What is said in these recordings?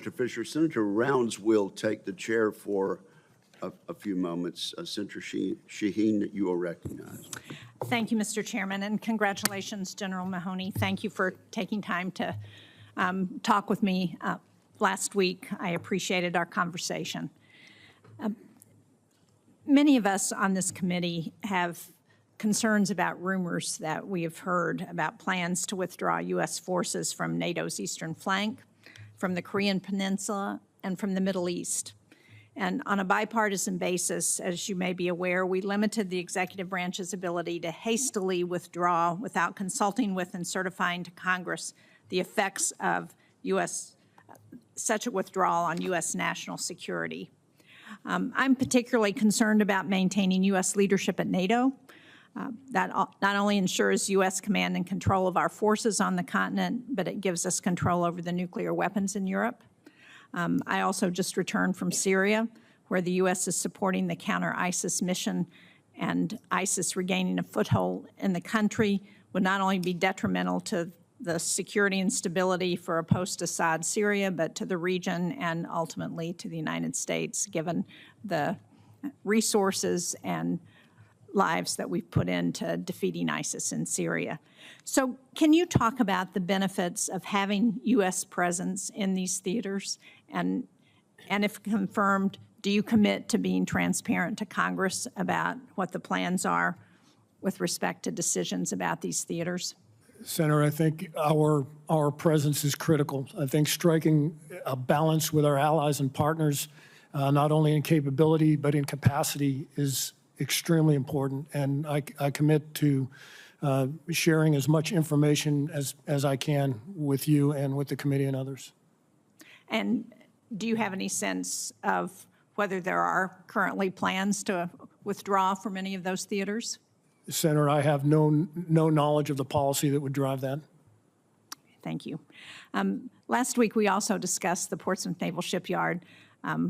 Fisher. Senator Rounds will take the chair for a few moments. Senator Shaheen, you are recognized. Thank you, Mr. Chairman, and congratulations, General Mahoney. Thank you for taking time to talk with me last week. I appreciated our conversation. Many of us on this committee have concerns about rumors that we have heard about plans to withdraw U.S. forces from NATO's eastern flank, from the Korean Peninsula, and from the Middle East. And on a bipartisan basis, as you may be aware, we limited the executive branch's ability to hastily withdraw without consulting with and certifying to Congress the effects of such a withdrawal on U.S. national security. I'm particularly concerned about maintaining U.S. leadership at NATO. That not only ensures U.S. command and control of our forces on the continent, but it gives us control over the nuclear weapons in Europe. I also just returned from Syria, where the U.S. is supporting the counter-ISIS mission, and ISIS regaining a foothold in the country would not only be detrimental to the security and stability for a post-Assad Syria, but to the region and ultimately to the United States, given the resources and lives that we've put into defeating ISIS in Syria. So can you talk about the benefits of having U.S. presence in these theaters? And if confirmed, do you commit to being transparent to Congress about what the plans are with respect to decisions about these theaters? Senator, I think our presence is critical. I think striking a balance with our allies and partners, not only in capability but in capacity, is extremely important, and I commit to sharing as much information as I can with you and with the committee and others. And do you have any sense of whether there are currently plans to withdraw from any of those theaters? Senator, I have no knowledge of the policy that would drive that. Thank you. Last week, we also discussed the Portsmouth Naval Shipyard,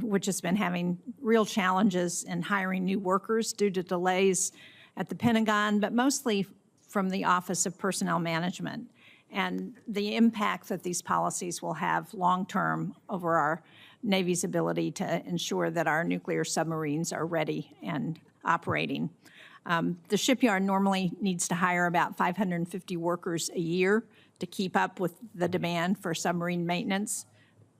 which has been having real challenges in hiring new workers due to delays at the Pentagon, but mostly from the Office of Personnel Management, and the impact that these policies will have long-term over our Navy's ability to ensure that our nuclear submarines are ready and operating. The shipyard normally needs to hire about 550 workers a year to keep up with the demand for submarine maintenance.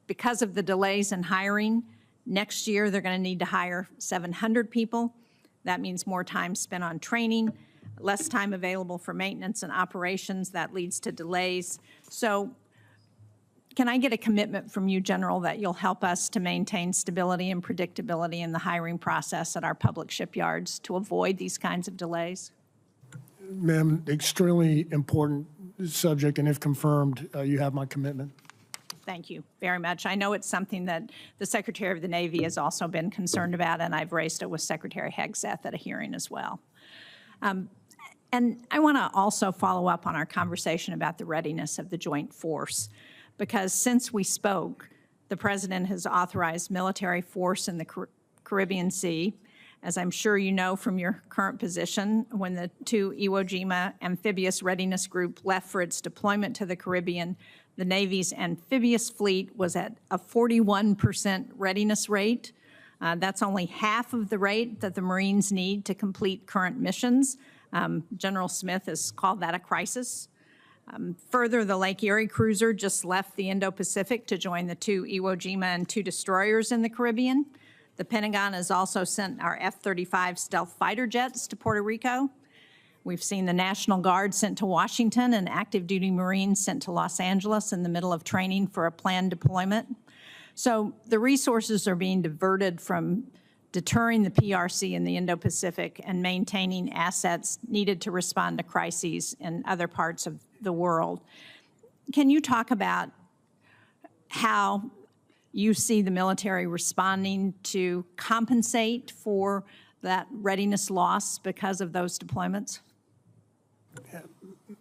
Because of the delays in hiring, next year they're going to need to hire 700 people. That means more time spent on training, less time available for maintenance and operations. That leads to delays. So can I get a commitment from you, General, that you'll help us to maintain stability and predictability in the hiring process at our public shipyards to avoid these kinds of delays? Ma'am, extremely important subject, and if confirmed, you have my commitment. Thank you very much. I know it's something that the Secretary of the Navy has also been concerned about, and I've raised it with Secretary Hegseth at a hearing as well. And I want to also follow up on our conversation about the readiness of the joint force, because since we spoke, the President has authorized military force in the Caribbean Sea. As I'm sure you know from your current position, when the 2 Iwo Jima Amphibious Readiness Group left for its deployment to the Caribbean, the Navy's amphibious fleet was at a 41% readiness rate. That's only half of the rate that the Marines need to complete current missions. General Smith has called that a crisis. Further, the Lake Erie cruiser just left the Indo-Pacific to join the 2 Iwo Jima and 2 destroyers in the Caribbean. The Pentagon has also sent our F-35 stealth fighter jets to Puerto Rico. We've seen the National Guard sent to Washington and active duty Marines sent to Los Angeles in the middle of training for a planned deployment. So the resources are being diverted from deterring the PRC in the Indo-Pacific and maintaining assets needed to respond to crises in other parts of the world. Can you talk about how you see the military responding to compensate for that readiness loss because of those deployments?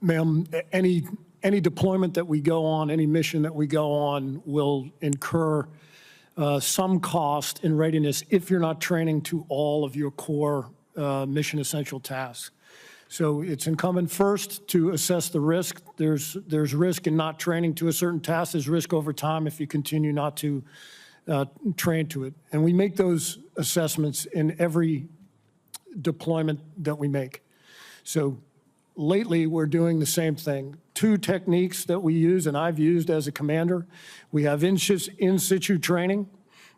Ma'am, any deployment that we go on, any mission that we go on will incur some cost in readiness if you're not training to all of your core mission essential tasks. So it's incumbent first to assess the risk. There's risk in not training to a certain task. There's risk over time if you continue not to train to it. And we make those assessments in every deployment that we make. So lately, we're doing the same thing. 2 techniques that we use, and I've used as a commander. We have in situ training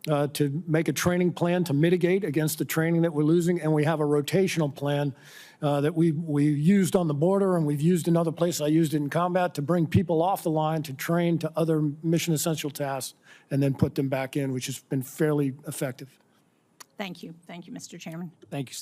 to make a training plan to mitigate against the training that we're losing, and we have a rotational plan that we used on the border and we've used in other places. I used it in combat to bring people off the line to train to other mission essential tasks and then put them back in, which has been fairly effective. Thank you. Thank you, Mr. Chairman. Thank you, Senator.